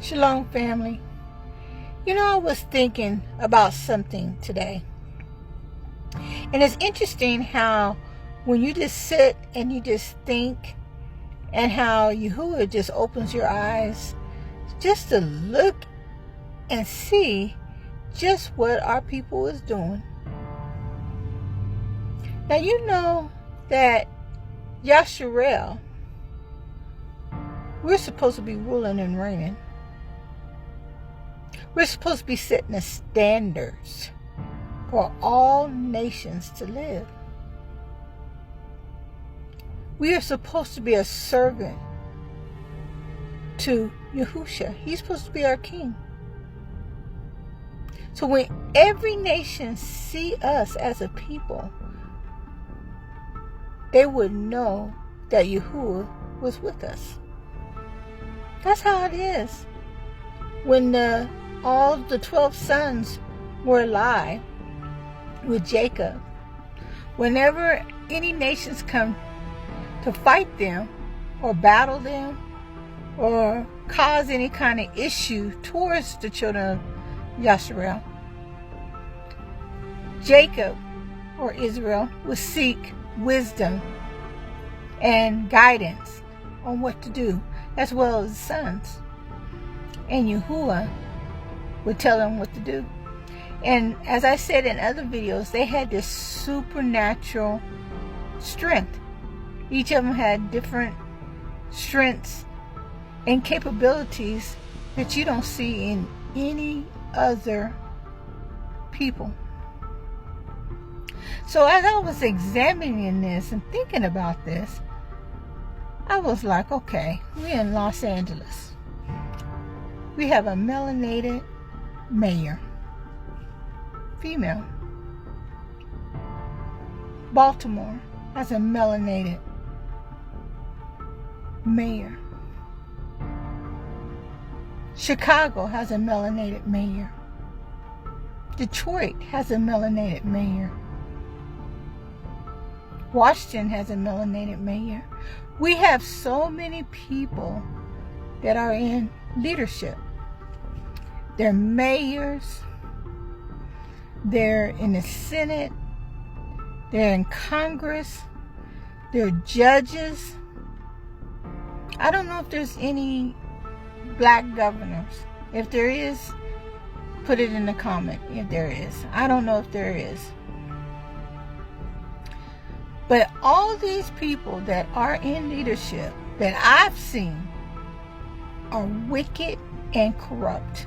Shalom, family. You know, I was thinking about something today. And it's interesting how when you just sit and you just think, and how Yahudah just opens your eyes just to look and see just what our people is doing. Now, you know that Yasharel, we're supposed to be ruling and reigning. We're supposed to be setting the standards for all nations to live. We are supposed to be a servant to Yahudah. He's supposed to be our king. So when every nation see us as a people, they would know that Yahudah was with us. That's how it is. When all the 12 sons were alive with Jacob, whenever any nations come to fight them or battle them or cause any kind of issue towards the children of Yasharel, Jacob or Israel would seek wisdom and guidance on what to do, as well as the sons. And Yahudah would tell them what to do. And as I said in other videos, they had this supernatural strength. Each of them had different strengths and capabilities that you don't see in any other people. So as I was examining this and thinking about this, I was like, okay, we're in Los Angeles. We have a melanated mayor, female. Baltimore has a melanated mayor. Chicago has a melanated mayor. Detroit has a melanated mayor. Washington has a melanated mayor. We have so many people that are in leadership. They're mayors. They're in the Senate. They're in Congress. They're judges. I don't know if there's any black governors. If there is, put it in the comment if there is. I don't know if there is. But all these people that are in leadership that I've seen are wicked and corrupt.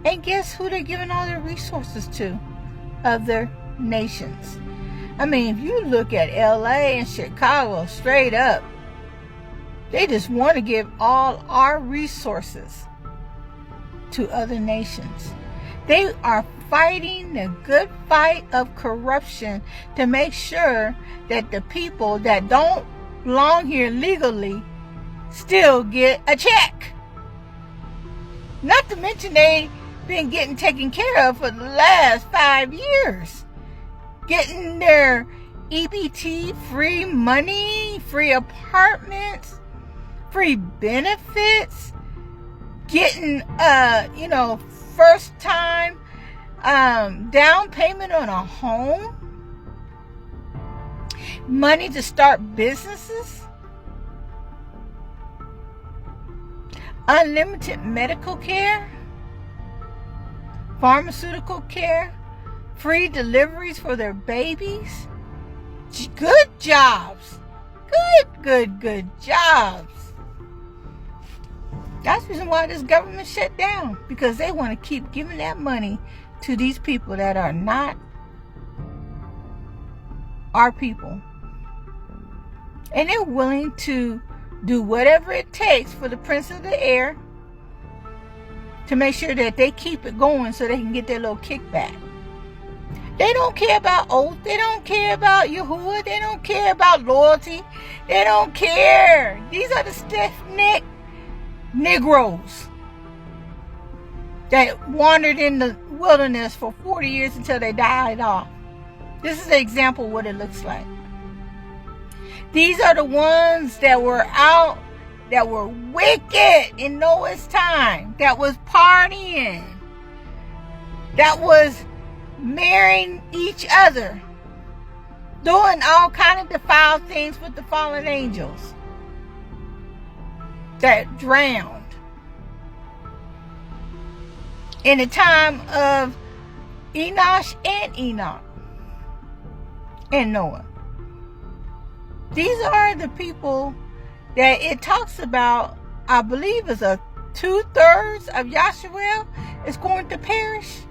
And guess who they're giving all their resources to? Other nations. I mean, if you look at LA and Chicago straight up, they just want to give all our resources to other nations. They are fighting the good fight of corruption to make sure that the people that don't belong here legally still get a check. Not to mention they've been getting taken care of for the last 5 years. Getting their EBT, free money, free apartments, free benefits, getting, first time down payment on a home, money to start businesses, unlimited medical care, pharmaceutical care, free deliveries for their babies. Good jobs. Good jobs. That's the reason why this government shut down, because they want to keep giving that money to these people that are not our people. And they're willing to do whatever it takes for the prince of the air to make sure that they keep it going so they can get their little kickback. They don't care about oath. They don't care about Yahudah. They don't care about loyalty. They don't care. These are the stiff-necked Negroes that wandered in the wilderness for 40 years until they died off. This is an example of what it looks like. These are the ones that were out that were wicked in Noah's time, that was partying, that was marrying each other, doing all kind of defiled things with the fallen angels, that drowned. In the time of Enosh and Enoch and Noah. These are the people that it talks about. I believe is a 2/3 of Yasharel is going to perish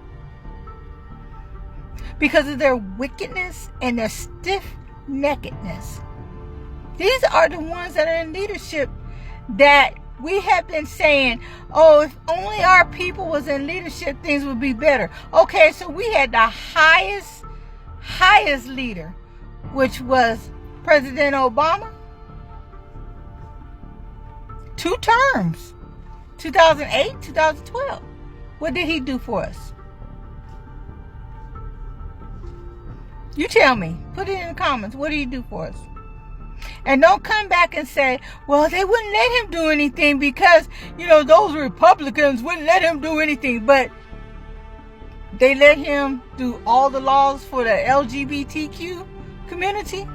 because of their wickedness and their stiff-neckedness. These are the ones that are in leadership that we have been saying, oh, if only our people was in leadership, things would be better. Okay, so we had the highest leader, which was President Obama. 2 terms, 2008, 2012. What did he do for us? You tell me. Put it in the comments. What did he do for us? And don't come back and say, well, they wouldn't let him do anything because, those Republicans wouldn't let him do anything. But they let him do all the laws for the LGBTQ community.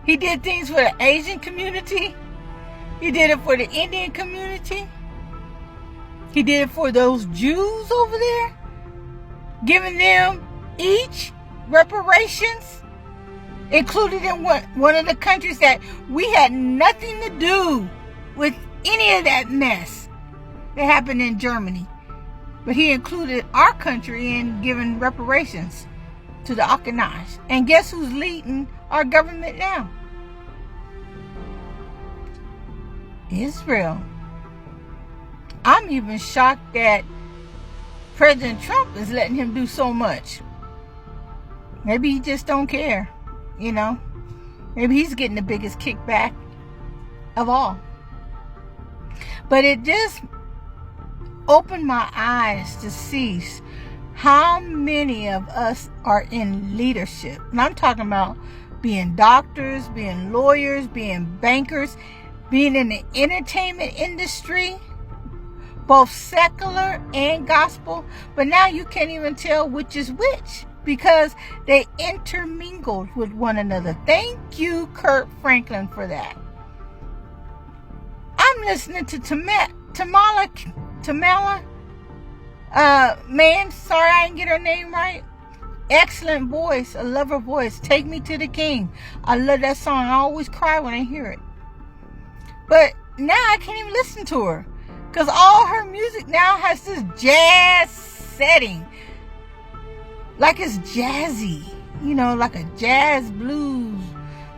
He did things for the Asian community. He did it for the Indian community. He did it for those Jews over there, giving them each reparations, included in one of the countries that we had nothing to do with any of that mess that happened in Germany. But he included our country in giving reparations to the Ashkenaz. And guess who's leading our government now? Israel. I'm even shocked that President Trump is letting him do so much. Maybe he just don't care, Maybe he's getting the biggest kickback of all. But it just opened my eyes to see how many of us are in leadership. And I'm talking about being doctors, being lawyers, being bankers, being in the entertainment industry, both secular and gospel. But now you can't even tell which is which because they intermingled with one another. Thank you, Kurt Franklin, for that. I'm listening to Tamala, man, sorry I didn't get her name right. Excellent voice. I love her voice. Take Me to the King. I love that song. I always cry when I hear it. But now I can't even listen to her because all her music now has this jazz setting. Like it's jazzy, like a jazz blues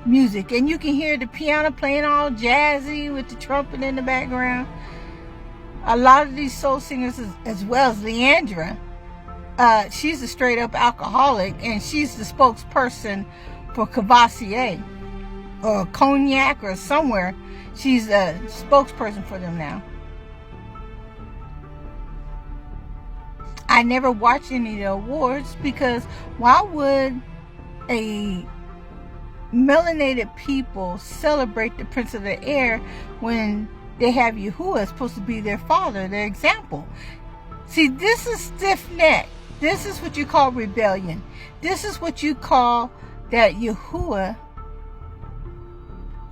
music. And you can hear the piano playing all jazzy with the trumpet in the background. A lot of these soul singers, as well as Leandra, she's a straight up alcoholic and she's the spokesperson for Cavassier or Cognac or somewhere. She's a spokesperson for them now. I never watched any of the awards because why would a melanated people celebrate the Prince of the Air when they have Yahudah supposed to be their father, their example? See, this is stiff-necked. This is what you call rebellion. This is what you call that Yahudah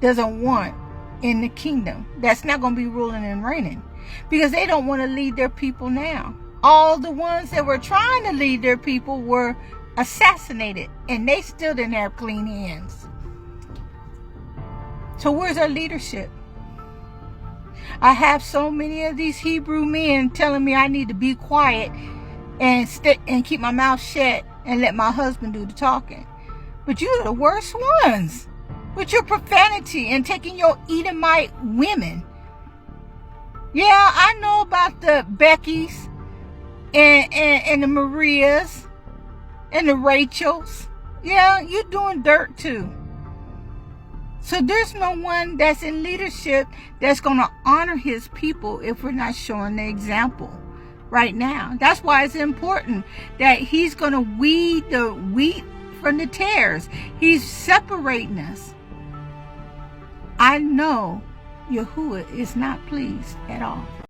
doesn't want in the kingdom. That's not going to be ruling and reigning because they don't want to lead their people now. All the ones that were trying to lead their people were assassinated and they still didn't have clean hands. So where's our leadership? I have so many of these Hebrew men telling me I need to be quiet and keep my mouth shut and let my husband do the talking. But you're the worst ones with your profanity and taking your Edomite women. Yeah, I know about the Beckys and the Marias and the Rachels. Yeah, you're doing dirt too. So there's no one that's in leadership that's going to honor his people if we're not showing the example right now. That's why it's important that he's going to weed the wheat from the tares. He's separating us. I know Yahudah is not pleased at all.